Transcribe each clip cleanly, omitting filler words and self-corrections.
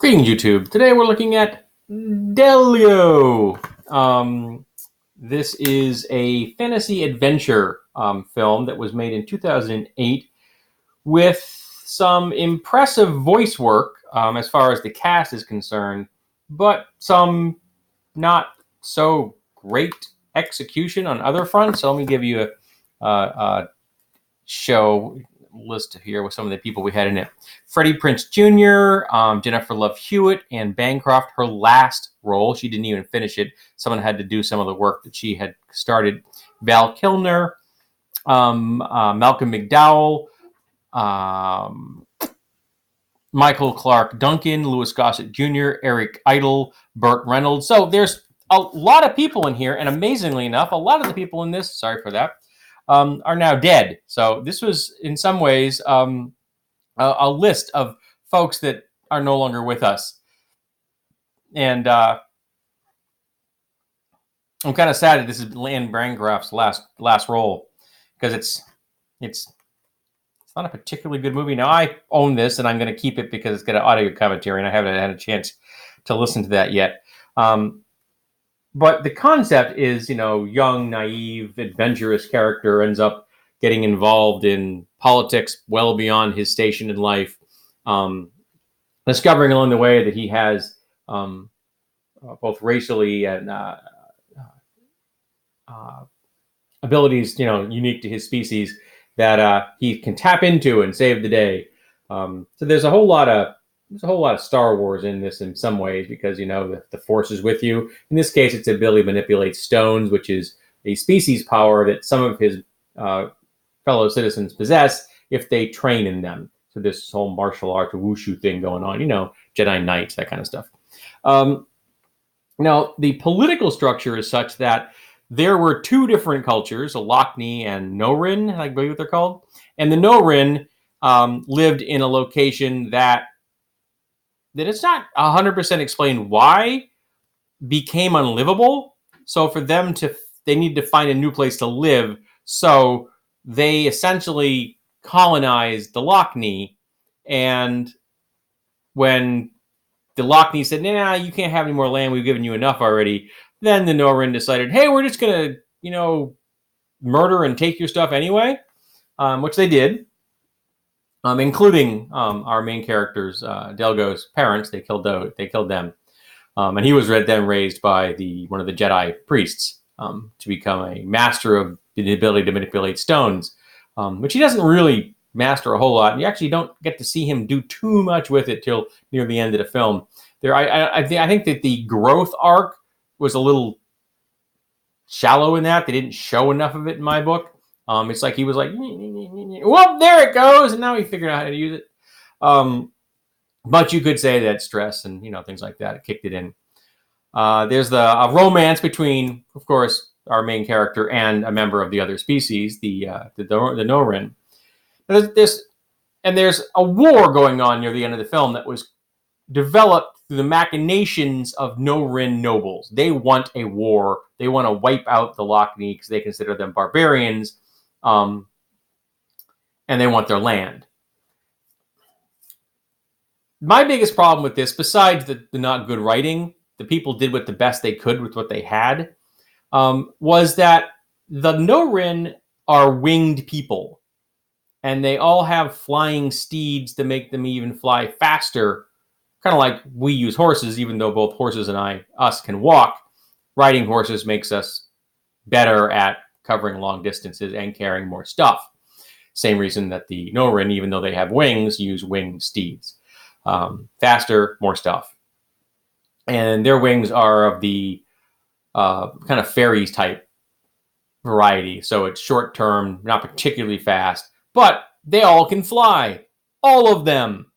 Greetings, YouTube. Today we're looking at Delgo. This is a fantasy adventure film that was made in 2008 with some impressive voice work as far as the cast is concerned, but some not so great execution on other fronts. So let me give you a show list here with some of the people we had in it. Freddie Prinze Jr., Jennifer Love Hewitt, and Bancroft, her last role. She didn't even finish it. Someone had to do some of the work that she had started. Val Kilmer, Malcolm McDowell, Michael Clark Duncan, Louis Gossett Jr., Eric Idle, Burt Reynolds. So there's a lot of people in here, and amazingly enough, a lot of the people in this, sorry for that, are now dead. So this was, in some ways, a list of folks that are no longer with us. And I'm kind of sad that this is Anne Bancroft's last role, because it's not a particularly good movie. Now, I own this, and I'm going to keep it because it's got an audio commentary, and I haven't had a chance to listen to that yet. But the concept is, young, naive, adventurous character ends up getting involved in politics well beyond his station in life, discovering along the way that he has both racially and abilities, unique to his species that he can tap into and save the day. So there's a whole lot of Star Wars in this in some ways, because the Force is with you. In this case, it's the ability to manipulate stones, which is a species power that some of his fellow citizens possess if they train in them. So this whole martial arts wushu thing going on, Jedi Knights, that kind of stuff. Now, the political structure is such that there were two different cultures, Lochni and Norin, I believe what they're called. And the Norin lived in a location that it's not 100% explained why became unlivable. So for them they need to find a new place to live. So they essentially colonized the Lochni. And when the Lochni said, nah, you can't have any more land, we've given you enough already, then the Norin decided, hey, we're just going to, murder and take your stuff anyway, which they did. Including our main characters, Delgo's parents. They killed them, and he was raised by one of the Jedi priests to become a master of the ability to manipulate stones, which he doesn't really master a whole lot. And you actually don't get to see him do too much with it till near the end of the film. I think that the growth arc was a little shallow in that. They didn't show enough of it in my book. It's like he was like, well, there it goes, and now he figured out how to use it. But you could say that stress and things like that, it kicked it in. There's a romance between, of course, our main character and a member of the other species, the Norin. There's a war going on near the end of the film that was developed through the machinations of Norin nobles. They want a war. They want to wipe out the Lochni because they consider them barbarians. And they want their land. My biggest problem with this, besides the not good writing, the people did the best they could with what they had, was that the Norin are winged people. And they all have flying steeds to make them even fly faster. Kind of like we use horses, even though both horses and us can walk. Riding horses makes us better at covering long distances and carrying more stuff. Same reason that the Norin, even though they have wings, use winged steeds. Faster, more stuff. And their wings are of the kind of fairies type variety. So it's short term, not particularly fast, but they all can fly. All of them.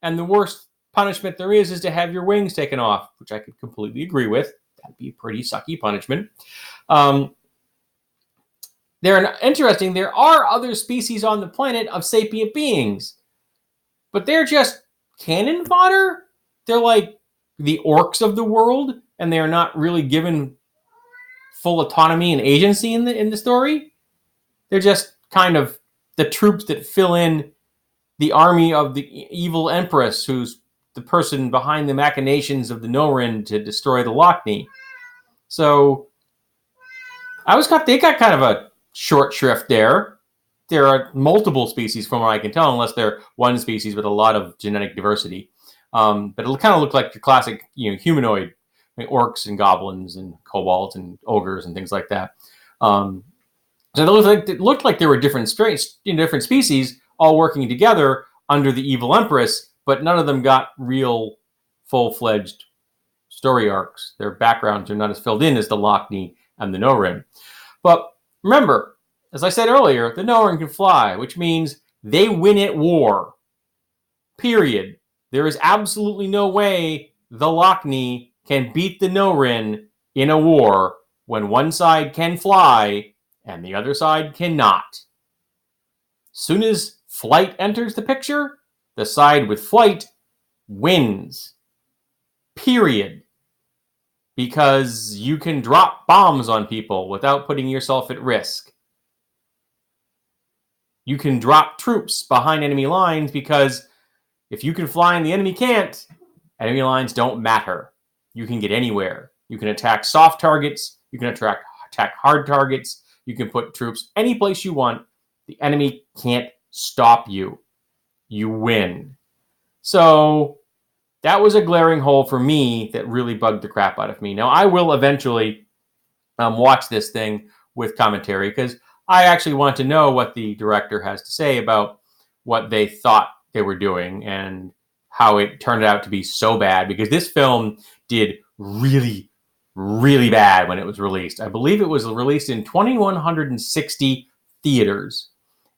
And the worst punishment there is to have your wings taken off, which I could completely agree with. That'd be a pretty sucky punishment. They're interesting. There are other species on the planet of sapient beings, but they're just cannon fodder. They're like the orcs of the world, and they are not really given full autonomy and agency in the story. They're just kind of the troops that fill in the army of the evil empress, who's the person behind the machinations of the Norin to destroy the Lockney. So they got kind of a short shrift there. There are multiple species, from what I can tell, unless they're one species with a lot of genetic diversity. But it'll kind of look like your classic, humanoid, orcs and goblins and kobolds and ogres and things like that. So it looked like there were different species all working together under the evil empress, but none of them got real full-fledged story arcs. Their backgrounds are not as filled in as the Lockney and the Norin. But remember, as I said earlier, the Norin can fly, which means they win at war. Period. There is absolutely no way the Lockney can beat the Norin in a war when one side can fly and the other side cannot. Soon as flight enters the picture, the side with flight wins. Period. Because you can drop bombs on people without putting yourself at risk. You can drop troops behind enemy lines because if you can fly and the enemy can't, enemy lines don't matter. You can get anywhere. You can attack soft targets. You can attack hard targets. You can put troops any place you want. The enemy can't stop you. You win. So that was a glaring hole for me that really bugged the crap out of me. Now, I will eventually watch this thing with commentary because I actually want to know what the director has to say about what they thought they were doing and how it turned out to be so bad, because this film did really, really bad when it was released. I believe it was released in 2,160 theaters,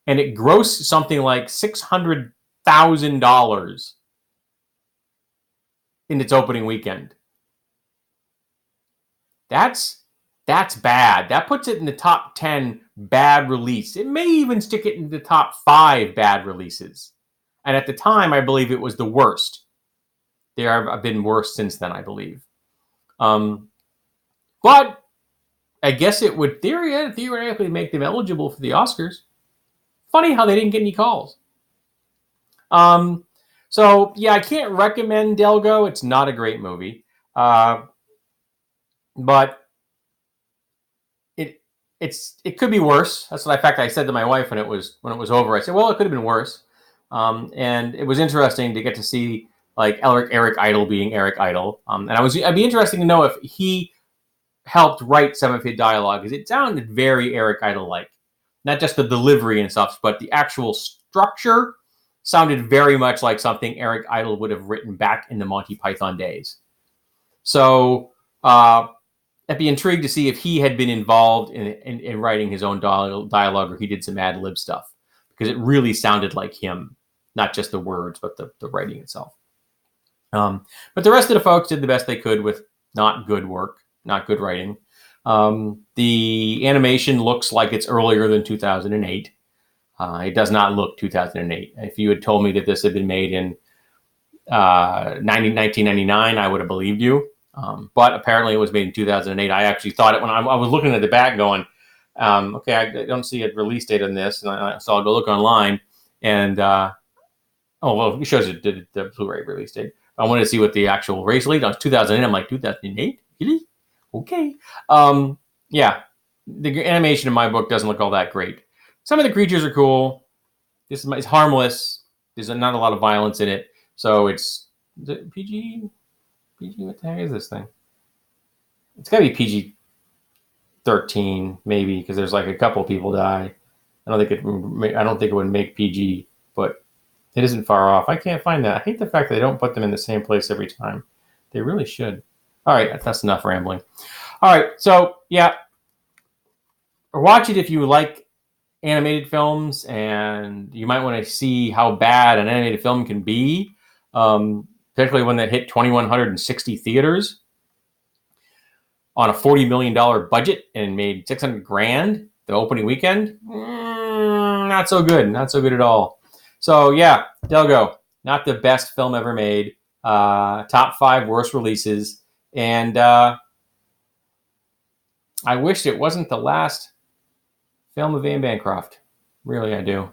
and it grossed something like $600,000 in its opening weekend. That's bad. That puts it in the top 10 bad release. It may even stick it in the top 5 bad releases. And at the time, I believe it was the worst. There have been worse since then, I believe. But I guess it would theoretically make them eligible for the Oscars. Funny how they didn't get any calls. So, yeah, I can't recommend Delgo. It's not a great movie. But it could be worse. That's what I said to my wife when it was over. I said, well, it could have been worse. And it was interesting to get to see like Eric Idle being Eric Idle. And I'd be interesting to know if he helped write some of his dialogue, because it sounded very Eric Idle-like. Not just the delivery and stuff, but the actual structure sounded very much like something Eric Idle would have written back in the Monty Python days. So I'd be intrigued to see if he had been involved in writing his own dialogue, or he did some ad-lib stuff, because it really sounded like him. Not just the words, but the writing itself. But the rest of the folks did the best they could with not good work, not good writing. The animation looks like it's earlier than 2008. It does not look 2008. If you had told me that this had been made in 1999, I would have believed you. But apparently it was made in 2008. I actually thought it when I was looking at the back going, okay, I don't see a release date on this. And so I'll go look online. And it shows the Blu-ray release date. I wanted to see what the actual release date was. 2008. I'm like, 2008? Really? Okay. Yeah. The animation in my book doesn't look all that great. Some of the creatures are cool. It's harmless. There's not a lot of violence in it. So is it PG? PG? What the heck is this thing? It's got to be PG-13, maybe, because there's like a couple people die. I don't think it would make PG, but it isn't far off. I can't find that. I hate the fact that they don't put them in the same place every time. They really should. All right, that's enough rambling. All right, so yeah, watch it if you like animated films, and you might want to see how bad an animated film can be, particularly when that hit 2,160 theaters on a $40 million budget and made $600,000 the opening weekend. Not so good. Not so good at all. So yeah, Delgo, not the best film ever made. Top 5 worst releases. And I wish it wasn't the last film of Anne Bancroft. Really, I do.